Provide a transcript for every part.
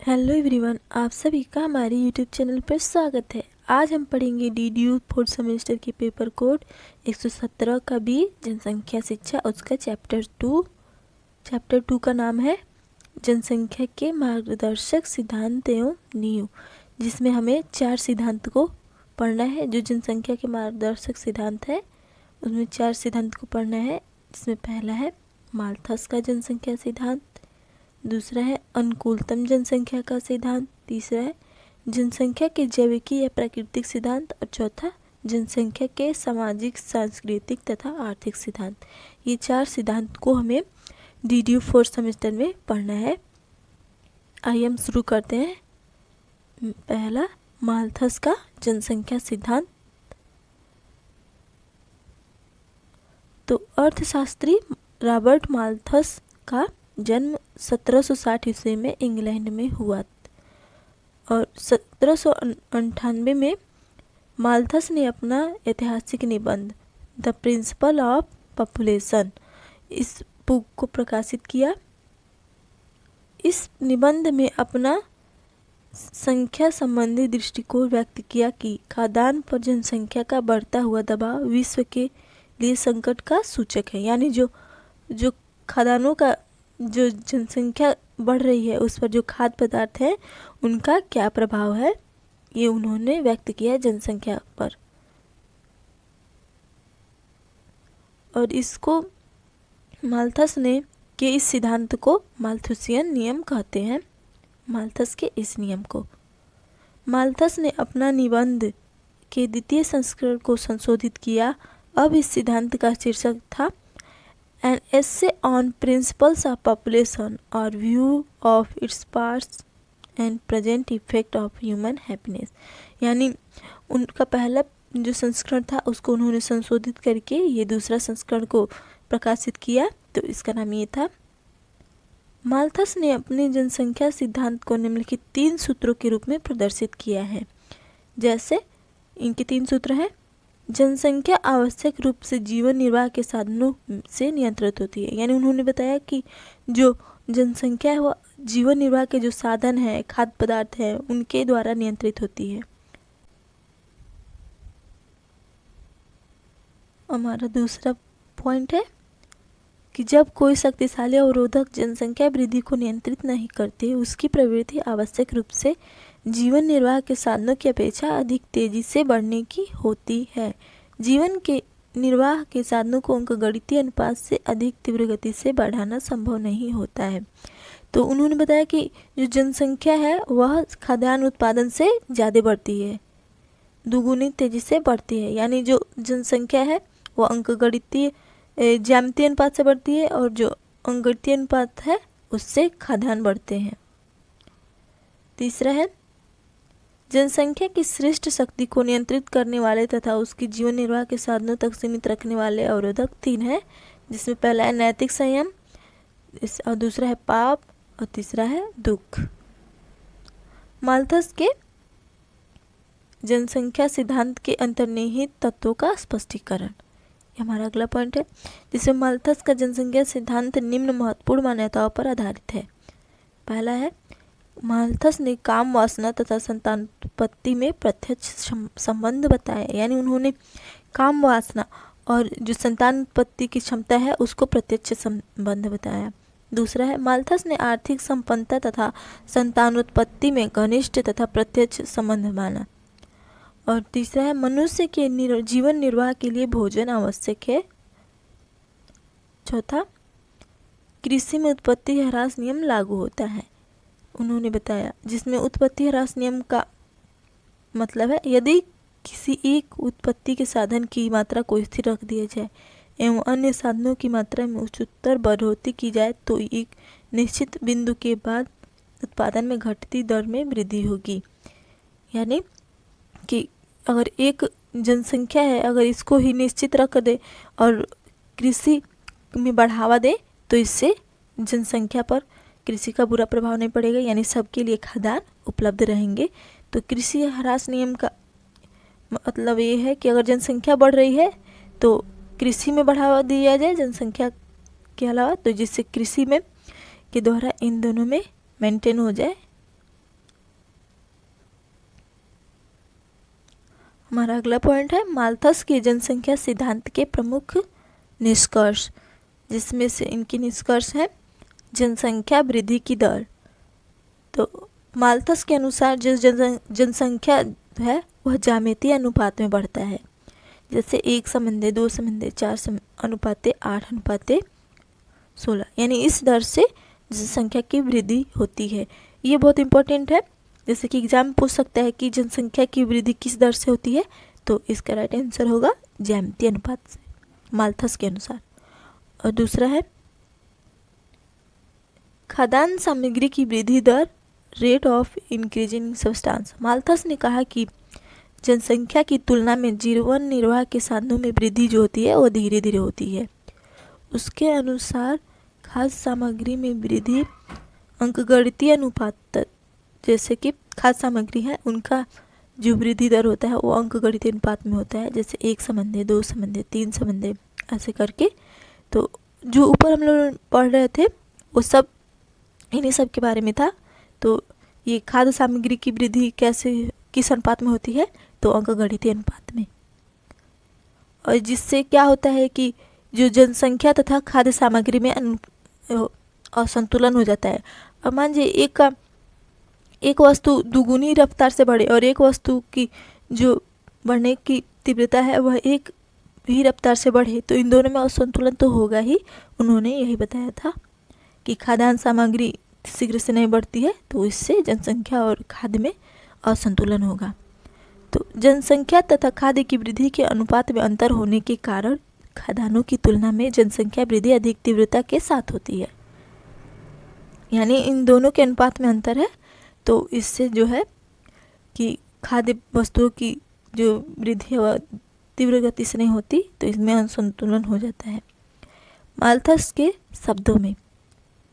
Hello everyone, आप सभी का हमारे यूट्यूब चैनल पर स्वागत है। आज हम पढ़ेंगे डीडीयू फोर्थ सेमेस्टर के पेपर कोड 117 का बी जनसंख्या शिक्षा, उसका चैप्टर 2 का नाम है जनसंख्या के मार्गदर्शक सिद्धांत एवं नींव, जिसमें हमें 4 सिद्धांत को पढ़ना है। जो जनसंख्या के मार्गदर्शक सिद्धांत है उसमें 4 सिद्धांत को पढ़ना है, जिसमें पहला है माल्थस का जनसंख्या सिद्धांत, दूसरा है अनुकूलतम जनसंख्या का सिद्धांत, तीसरा है जनसंख्या के जैविकी या प्राकृतिक सिद्धांत और चौथा जनसंख्या के सामाजिक, सांस्कृतिक तथा आर्थिक सिद्धांत। ये 4 सिद्धांत को हमें डीडीयू फोर्थ सेमेस्टर में पढ़ना है। आइए हम शुरू करते हैं। पहला, माल्थस का जनसंख्या सिद्धांत। तो अर्थशास्त्री रॉबर्ट माल्थस का जन्म 1760 ईस्वी में इंग्लैंड में हुआ और 1798 में माल्थस ने अपना ऐतिहासिक निबंध द प्रिंसिपल ऑफ पॉपुलेशन इस बुक को प्रकाशित किया। इस निबंध में अपना संख्या संबंधी दृष्टिकोण व्यक्त किया कि खाद्यान्न पर जनसंख्या का बढ़ता हुआ दबाव विश्व के लिए संकट का सूचक है। यानी जो खाद्यान्नों का जो जनसंख्या बढ़ रही है उस पर जो खाद्य पदार्थ है उनका क्या प्रभाव है, ये उन्होंने व्यक्त किया जनसंख्या पर। और इसको माल्थस ने के इस सिद्धांत को माल्थुसियन नियम कहते हैं। माल्थस के इस नियम को माल्थस ने अपना निबंध के द्वितीय संस्करण को संशोधित किया। अब इस सिद्धांत का शीर्षक था An essay on principles of population or view of its past and present effect of human happiness। यानी उनका पहला जो संस्करण था उसको उन्होंने संशोधित करके ये दूसरा संस्करण को प्रकाशित किया। तो इसका नाम ये था। माल्थस ने अपने जनसंख्या सिद्धांत को निम्नलिखित 3 सूत्रों के रूप में प्रदर्शित किया है। जैसे इनके 3 सूत्र हैं। जनसंख्या आवश्यक रूप से जीवन निर्वाह के साधनों से नियंत्रित होती है। यानी उन्होंने बताया कि जो जनसंख्या है वह जीवन निर्वाह के जो साधन है, खाद्य पदार्थ है, उनके द्वारा नियंत्रित होती है। हमारा दूसरा पॉइंट है कि जब कोई शक्तिशाली अवरोधक जनसंख्या वृद्धि को नियंत्रित नहीं करती, उसकी प्रवृत्ति आवश्यक रूप से जीवन निर्वाह के साधनों की अपेक्षा अधिक तेजी से बढ़ने की होती है। जीवन के निर्वाह के साधनों को अंकगणितीय अनुपात से अधिक तीव्र गति से बढ़ाना संभव नहीं होता है। तो उन्होंने बताया कि जो जनसंख्या है वह खाद्यान्न उत्पादन से ज़्यादा बढ़ती है, दुगुनी तेजी से बढ़ती है। यानी जो जनसंख्या है वह अंकगणितीय ज्यामितीय अनुपात से बढ़ती है और जो अंकगणितीय अनुपात है उससे खाद्यान्न बढ़ते हैं। तीसरा है जनसंख्या की श्रेष्ठ शक्ति को नियंत्रित करने वाले तथा उसकी जीवन निर्वाह के साधनों तक सीमित रखने वाले अवरोधक 3 है, जिसमें पहला है नैतिक संयम, और दूसरा है पाप और तीसरा है दुख। माल्थस के जनसंख्या सिद्धांत के अंतर्निहित तत्वों का स्पष्टीकरण हमारा अगला पॉइंट है, जिसमें माल्थस का जनसंख्या सिद्धांत निम्न महत्वपूर्ण मान्यताओं पर आधारित है। पहला है माल्थस ने काम वासना तथा संतानोत्पत्ति में प्रत्यक्ष संबंध बताया। यानी उन्होंने काम वासना और जो संतानोत्पत्ति की क्षमता है उसको प्रत्यक्ष संबंध बताया। दूसरा है माल्थस ने आर्थिक संपन्नता तथा संतानोत्पत्ति में घनिष्ठ तथा प्रत्यक्ष संबंध माना। और तीसरा है मनुष्य के जीवन निर्वाह के लिए भोजन आवश्यक है। चौथा, कृषि में उत्पत्ति ह्रास नियम लागू होता है। उन्होंने बताया जिसमें उत्पत्ति ह्रास नियम का मतलब है यदि किसी एक उत्पत्ति के साधन की मात्रा को स्थिर रख दिया जाए एवं अन्य साधनों की मात्रा में उच्चतर बढ़ोतरी की जाए तो एक निश्चित बिंदु के बाद उत्पादन में घटती दर में वृद्धि होगी। यानी कि अगर एक जनसंख्या है, अगर इसको ही निश्चित रख दे और कृषि में बढ़ावा दे तो इससे जनसंख्या पर कृषि का बुरा प्रभाव नहीं पड़ेगा, यानी सबके लिए खाद्यान्न उपलब्ध रहेंगे। तो कृषि ह्रास नियम का मतलब ये है कि अगर जनसंख्या बढ़ रही है तो कृषि में बढ़ावा दिया जाए जनसंख्या के अलावा, तो जिससे कृषि में के द्वारा इन दोनों में मेंटेन हो जाए हमारा अगला पॉइंट है माल्थस के जनसंख्या सिद्धांत के प्रमुख निष्कर्ष, जिसमें से इनके निष्कर्ष है जनसंख्या वृद्धि की दर। तो माल्थस के अनुसार जो जनसंख्या है वह ज्यामितीय अनुपात में बढ़ता है, जैसे 1:2:4 8:16, यानी इस दर से जनसंख्या की वृद्धि होती है। ये बहुत इंपॉर्टेंट है, जैसे कि एग्जाम में पूछ सकता है कि जनसंख्या की वृद्धि किस दर से होती है, तो इसका राइट आंसर होगा ज्यामितीय अनुपात से, माल्थस के अनुसार। और दूसरा है खाद्यान्न सामग्री की वृद्धि दर, rate of increasing substance. Malthus ने कहा कि जनसंख्या की तुलना में जीवन निर्वाह के साधनों में वृद्धि जो होती है वो धीरे धीरे होती है। उसके अनुसार खाद्य सामग्री में वृद्धि अंकगणितीय अनुपात, जैसे कि खाद्य सामग्री है उनका जो वृद्धि दर होता है वो अंकगणितीय अनुपात में होता है, जैसे 1:2:3 ऐसे करके। तो जो ऊपर हम लोग पढ़ रहे थे वो सब इन्हीं सब के बारे में था। तो ये खाद्य सामग्री की वृद्धि कैसे किस अनुपात में होती है, तो अंकगणितीय अनुपात में। और जिससे क्या होता है कि जो जनसंख्या तथा खाद्य सामग्री में असंतुलन हो जाता है। अब मान लीजिए एक वस्तु दुगुनी रफ्तार से बढ़े और एक वस्तु की जो बढ़ने की तीव्रता है वह एक ही रफ्तार से बढ़े, तो इन दोनों में असंतुलन तो होगा ही। उन्होंने यही बताया था कि खाद्यान्न सामग्री शीघ्र से नहीं बढ़ती है, तो इससे जनसंख्या और खाद्य में असंतुलन होगा। तो जनसंख्या तथा खाद्य की वृद्धि के अनुपात में अंतर होने के कारण खाद्यान्नों की तुलना में जनसंख्या वृद्धि अधिक तीव्रता के साथ होती है, यानी इन दोनों के अनुपात में अंतर है। तो इससे जो है कि खाद्य वस्तुओं की जो वृद्धि है वह तीव्र गति से नहीं होती, तो इसमें असंतुलन हो जाता है। माल्थस के शब्दों में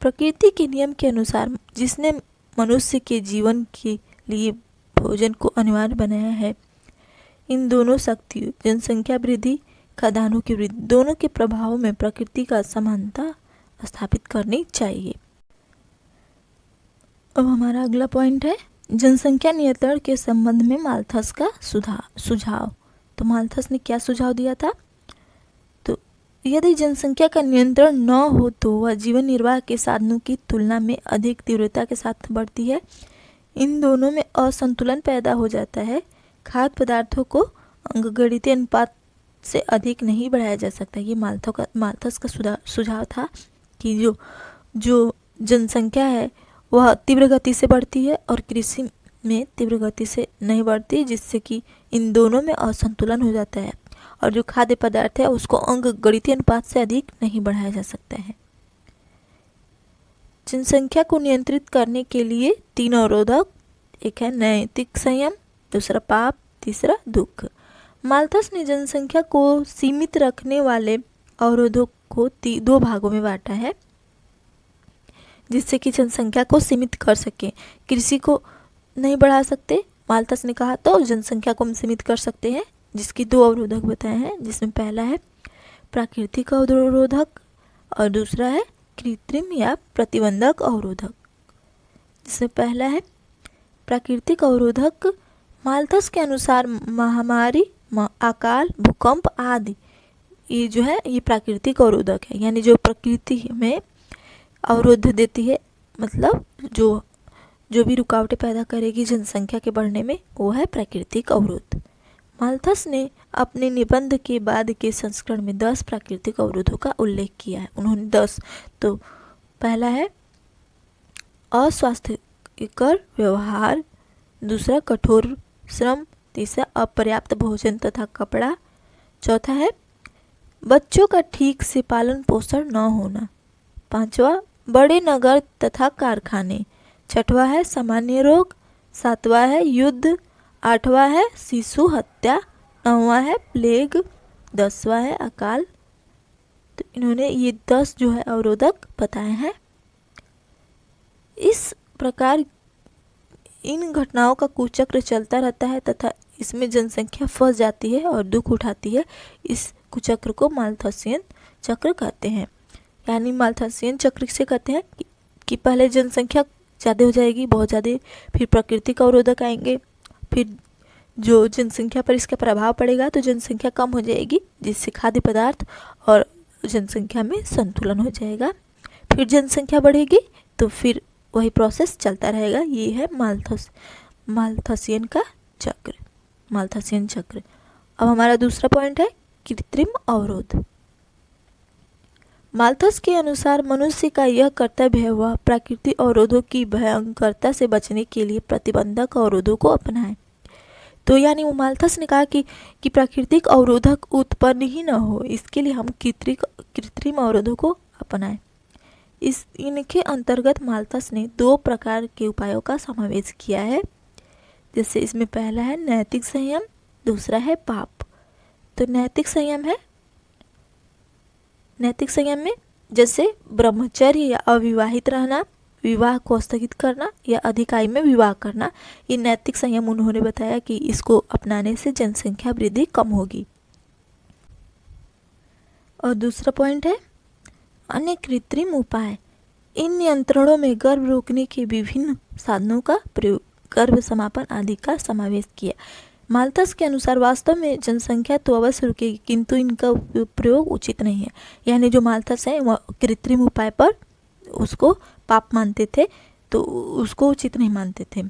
प्रकृति के नियम के अनुसार जिसने मनुष्य के जीवन के लिए भोजन को अनिवार्य बनाया है, इन दोनों शक्तियों जनसंख्या वृद्धि खाद्यान्नों की वृद्धि दोनों के प्रभावों में प्रकृति का समानता स्थापित करनी चाहिए। अब हमारा अगला पॉइंट है जनसंख्या नियंत्रण के संबंध में माल्थस का सुझाव। तो माल्थस ने क्या सुझाव दिया था, तो यदि जनसंख्या का नियंत्रण न हो तो वह जीवन निर्वाह के साधनों की तुलना में अधिक तीव्रता के साथ बढ़ती है। इन दोनों में असंतुलन पैदा हो जाता है। खाद्य पदार्थों को अंकगणितीय अनुपात से अधिक नहीं बढ़ाया जा सकता। ये माल्थस का सुझाव था कि जो जनसंख्या है वह तीव्र गति से बढ़ती है और कृषि में तीव्र गति से नहीं बढ़ती, जिससे कि इन दोनों में असंतुलन हो जाता है और जो खाद्य पदार्थ है उसको अंकगणितीय अनुपात से अधिक नहीं बढ़ाया जा सकता है। जनसंख्या को नियंत्रित करने के लिए 3 अवरोधक, एक है नैतिक संयम, दूसरा पाप, तीसरा दुख। माल्थस ने जनसंख्या को सीमित रखने वाले अवरोधों को 2 भागों में बांटा है, जिससे कि जनसंख्या को सीमित कर सके। कृषि को नहीं बढ़ा सकते माल्थस ने कहा, तो जनसंख्या को हम सीमित कर सकते हैं, जिसकी 2 अवरोधक बताए हैं, जिसमें पहला है प्राकृतिक अवरोधक और दूसरा है कृत्रिम या प्रतिबंधक अवरोधक। जिसमें पहला है प्राकृतिक अवरोधक। माल्थस के अनुसार महामारी, अकाल, भूकंप आदि ये जो है ये प्राकृतिक अवरोधक है, यानी जो प्रकृति में अवरोध देती है, मतलब जो भी रुकावटें पैदा करेगी जनसंख्या के बढ़ने में, वो है प्राकृतिक अवरोध। माल्थस ने अपने निबंध के बाद के संस्करण में 10 प्राकृतिक अवरोधों का उल्लेख किया है। उन्होंने 10, तो पहला है अस्वास्थ्यकर व्यवहार, दूसरा कठोर श्रम, तीसरा अपर्याप्त भोजन तथा कपड़ा, चौथा है बच्चों का ठीक से पालन पोषण न होना, पांचवा बड़े नगर तथा कारखाने, छठवा है सामान्य रोग, सातवा है युद्ध, आठवां है शिशु हत्या, नौवां है प्लेग, 10वां है अकाल। तो इन्होंने ये 10 जो है अवरोधक बताए हैं। इस प्रकार इन घटनाओं का कुचक्र चलता रहता है तथा इसमें जनसंख्या फंस जाती है और दुख उठाती है। इस कुचक्र को माल्थसियन चक्र कहते हैं। यानी माल्थसियन चक्र से कहते हैं कि पहले जनसंख्या ज़्यादा हो जाएगी, बहुत ज़्यादा, फिर प्राकृतिक अवरोधक आएंगे, फिर जो जनसंख्या पर इसका प्रभाव पड़ेगा तो जनसंख्या कम हो जाएगी, जिससे खाद्य पदार्थ और जनसंख्या में संतुलन हो जाएगा। फिर जनसंख्या बढ़ेगी तो फिर वही प्रोसेस चलता रहेगा। ये है माल्थसियन का चक्र, माल्थसियन चक्र। अब हमारा दूसरा पॉइंट है कृत्रिम अवरोध। माल्थस के अनुसार मनुष्य का यह कर्तव्य है वह प्राकृतिक अवरोधों की भयंकरता से बचने के लिए प्रतिबंधक अवरोधों को अपनाए। तो यानी वो माल्थस ने कहा कि प्राकृतिक अवरोधक उत्पन्न ही न हो, इसके लिए हम कृत्रिम अवरोधों को अपनाएं। इनके अंतर्गत माल्थस ने 2 प्रकार के उपायों का समावेश किया है। जैसे इसमें पहला है नैतिक संयम, दूसरा है पाप। तो नैतिक संयम में जैसे ब्रह्मचर्य या अविवाहित रहना, विवाह को स्थगित करना या अधिक आयु में विवाह करना, ये नैतिक संयम उन्होंने बताया कि इसको अपनाने से जनसंख्या वृद्धि कम होगी। और दूसरा पॉइंट है अन्य कृत्रिम उपाय। इन नियंत्रणों में गर्भ रोकने के विभिन्न साधनों का प्रयोग, गर्भ समापन आदि का समावेश किया। माल्थस के अनुसार वास्तव में जनसंख्या तो अवश्य रुकेगी, किंतु इनका प्रयोग उचित नहीं है। यानी जो माल्थस है वह कृत्रिम उपाय पर उसको पाप मानते थे, तो उसको उचित नहीं मानते थे।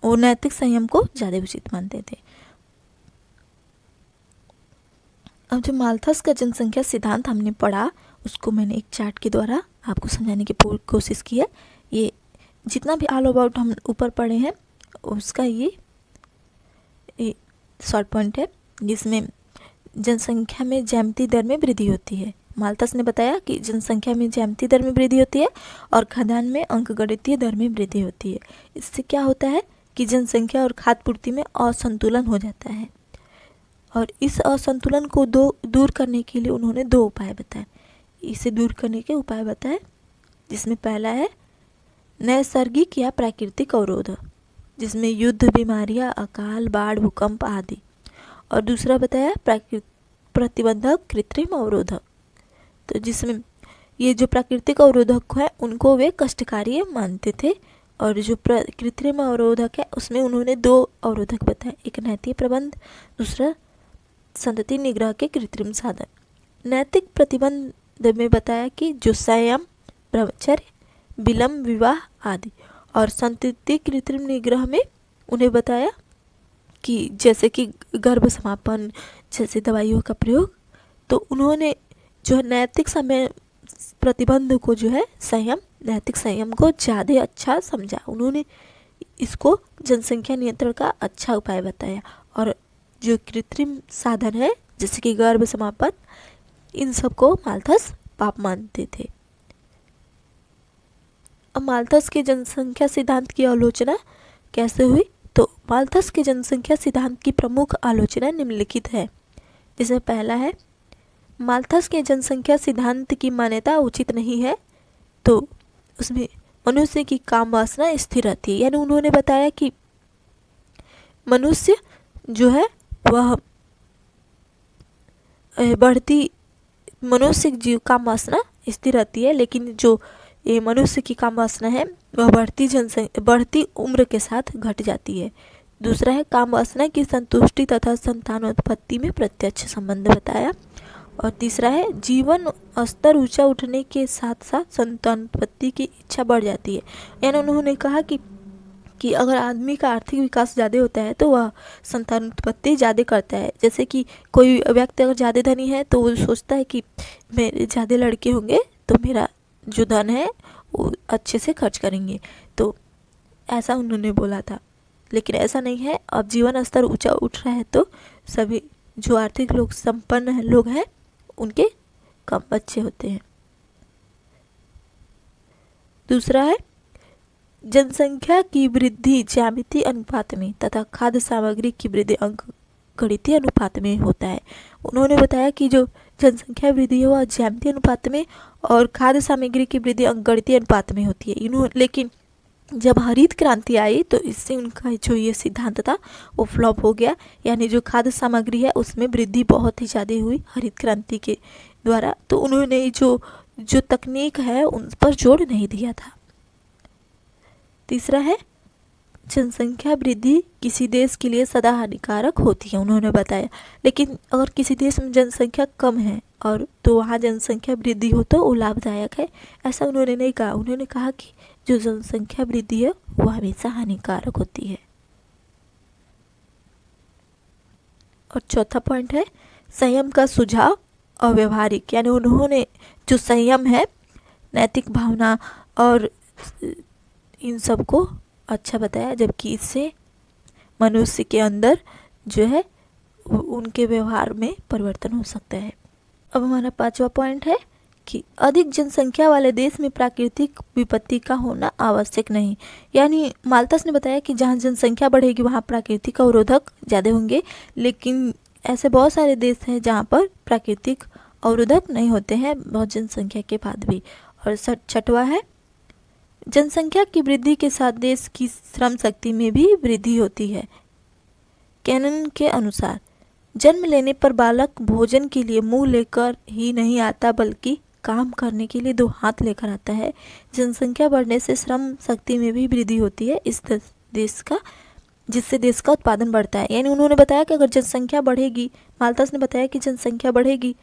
और नैतिक संयम को ज़्यादा उचित मानते थे। अब जो माल्थस का जनसंख्या सिद्धांत हमने पढ़ा, उसको मैंने एक चार्ट के द्वारा आपको समझाने की पूरी कोशिश की है। ये जितना भी ऑल अबाउट हम ऊपर पढ़े हैं उसका ये शॉर्ट पॉइंट है, जिसमें जनसंख्या में ज्यामितीय दर में वृद्धि होती है। माल्थस ने बताया कि जनसंख्या में ज्यामितीय दर में वृद्धि होती है और खाद्यान्न में अंकगणितीय दर में वृद्धि होती है। इससे क्या होता है कि जनसंख्या और खाद्य पूर्ति में असंतुलन हो जाता है। और इस असंतुलन को दूर करने के लिए उन्होंने 2 उपाय बताए। इसे दूर करने के उपाय बताए, जिसमें पहला है नैसर्गिक या प्राकृतिक अवरोध, जिसमें युद्ध, बीमारियां, अकाल, बाढ़, भूकंप आदि। और दूसरा बताया प्रतिबंधक कृत्रिम अवरोधक। तो जिसमें ये जो प्राकृतिक अवरोधक है उनको वे कष्टकारी मानते थे, और जो कृत्रिम अवरोधक है उसमें उन्होंने 2 अवरोधक बताए, एक नैतिक प्रबंध, दूसरा संतति निग्रह के कृत्रिम साधन। नैतिक प्रतिबंध में बताया कि जो संयम, ब्रह्मचर्य, विलंब विवाह आदि। और संतति कृत्रिम निग्रह में उन्हें बताया कि जैसे कि गर्भ समापन जैसे दवाइयों का प्रयोग। तो उन्होंने जो है नैतिक समय प्रतिबंध को जो है नैतिक संयम को ज़्यादा अच्छा समझा। उन्होंने इसको जनसंख्या नियंत्रण का अच्छा उपाय बताया। और जो कृत्रिम साधन है जैसे कि गर्भ समापन, इन सब को माल्थस पाप मानते थे। अब माल्थस के जनसंख्या सिद्धांत की आलोचना कैसे हुई? तो माल्थस के जनसंख्या सिद्धांत की प्रमुख आलोचना निम्नलिखित है। जिसमें पहला है माल्थस के जनसंख्या सिद्धांत की मान्यता उचित नहीं है। तो उसमें मनुष्य की काम वासना स्थिर रहती है। यानी उन्होंने बताया कि मनुष्य जो है वह मनुष्य जीव काम वासना स्थिर रहती है, लेकिन जो ये मनुष्य की काम वासना है वह बढ़ती उम्र के साथ घट जाती है। दूसरा है काम वासना की संतुष्टि तथा संतानोत्पत्ति में प्रत्यक्ष संबंध बताया। और तीसरा है जीवन स्तर ऊंचा उठने के साथ साथ संतानोत्पत्ति की इच्छा बढ़ जाती है। यानी उन्होंने कहा कि अगर आदमी का आर्थिक विकास ज़्यादा होता है तो वह संतानोत्पत्ति ज़्यादा करता है। जैसे कि कोई व्यक्ति अगर ज़्यादा धनी है तो वो सोचता है कि मेरे ज़्यादा लड़के होंगे तो मेरा जो धन है वो अच्छे से खर्च करेंगे। तो ऐसा उन्होंने बोला था, लेकिन ऐसा नहीं है। अब जीवन स्तर ऊंचा उठ रहा है तो सभी जो आर्थिक लोग संपन्न लोग हैं उनके कम बच्चे होते हैं। दूसरा है जनसंख्या की वृद्धि ज्यामितीय अनुपात में तथा खाद्य सामग्री की वृद्धि अंकगणितीय अनुपात में होता है। उन्होंने बताया कि जो जनसंख्या वृद्धि है वह ज्यामितीय अनुपात में और खाद्य सामग्री की वृद्धि अंकगणितीय अनुपात में होती है। लेकिन जब हरित क्रांति आई तो इससे उनका जो ये सिद्धांत था वो फ्लॉप हो गया। यानी जो खाद्य सामग्री है उसमें वृद्धि बहुत ही ज़्यादा हुई हरित क्रांति के द्वारा। तो उन्होंने जो तकनीक है उन पर जोर नहीं दिया था। तीसरा है जनसंख्या वृद्धि किसी देश के लिए सदा हानिकारक होती है, उन्होंने बताया। लेकिन अगर किसी देश में जनसंख्या कम है और तो वहाँ जनसंख्या वृद्धि हो तो वो लाभदायक है, ऐसा उन्होंने नहीं कहा। उन्होंने कहा कि जो जनसंख्या वृद्धि है वो हमेशा हानिकारक होती है। और चौथा पॉइंट है संयम का सुझाव अव्यवहारिक, यानी उन्होंने जो संयम है, नैतिक भावना और इन सब को अच्छा बताया, जबकि इससे मनुष्य के अंदर जो है उनके व्यवहार में परिवर्तन हो सकता है। अब हमारा पांचवा पॉइंट है कि अधिक जनसंख्या वाले देश में प्राकृतिक विपत्ति का होना आवश्यक नहीं, यानी माल्थस ने बताया कि जहाँ जनसंख्या बढ़ेगी वहाँ प्राकृतिक अवरोधक ज़्यादा होंगे, लेकिन ऐसे बहुत सारे देश हैं जहाँ पर प्राकृतिक अवरोधक नहीं होते हैं बहुत जनसंख्या के बाद भी। और छठवा है जनसंख्या की वृद्धि के साथ देश की श्रम शक्ति में भी वृद्धि होती है। कैनन के अनुसार जन्म लेने पर बालक भोजन के लिए मुंह लेकर ही नहीं आता बल्कि काम करने के लिए 2 हाथ लेकर आता है। जनसंख्या बढ़ने से श्रम शक्ति में भी वृद्धि होती है इस देश का, जिससे देश का उत्पादन बढ़ता है। यानी उन्होंने बताया कि अगर जनसंख्या बढ़ेगी, माल्थस ने बताया कि जनसंख्या बढ़ेगी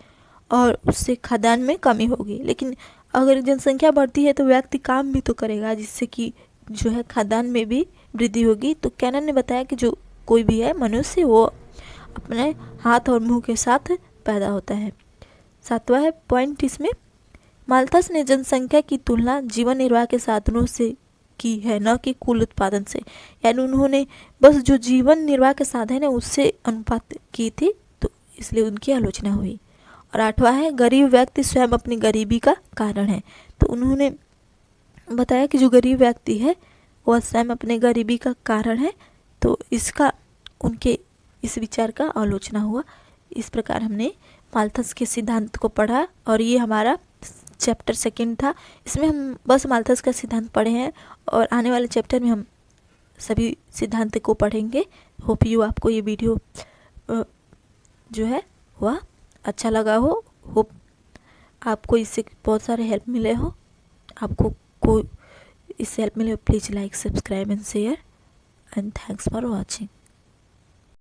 और उससे खाद्यान्न में कमी होगी, लेकिन अगर जनसंख्या बढ़ती है तो व्यक्ति काम भी तो करेगा, जिससे कि जो है खाद्यान्न में भी वृद्धि होगी। तो कैनन ने बताया कि जो कोई भी है मनुष्य वो अपने हाथ और मुंह के साथ पैदा होता है। सातवां है पॉइंट इसमें, माल्थस ने जनसंख्या की तुलना जीवन निर्वाह के साधनों से की है, न कि कुल उत्पादन से। यानी उन्होंने बस जो जीवन निर्वाह के साधन है उससे अनुपात की थी, तो इसलिए उनकी आलोचना हुई। और आठवां है गरीब व्यक्ति स्वयं अपनी गरीबी का कारण है। तो उन्होंने बताया कि जो गरीब व्यक्ति है वह स्वयं अपने गरीबी का कारण है, तो इसका उनके इस विचार का आलोचना हुआ। इस प्रकार हमने माल्थस के सिद्धांत को पढ़ा और ये हमारा चैप्टर 2 था। इसमें हम बस माल्थस का सिद्धांत पढ़े हैं और आने वाले चैप्टर में हम सभी सिद्धांत को पढ़ेंगे। होप यू आपको ये वीडियो जो है वह अच्छा लगा हो, होप आपको इससे बहुत सारे हेल्प मिले हो। आपको कोई इससे हेल्प मिले हो please like, subscribe and share and thanks for watching.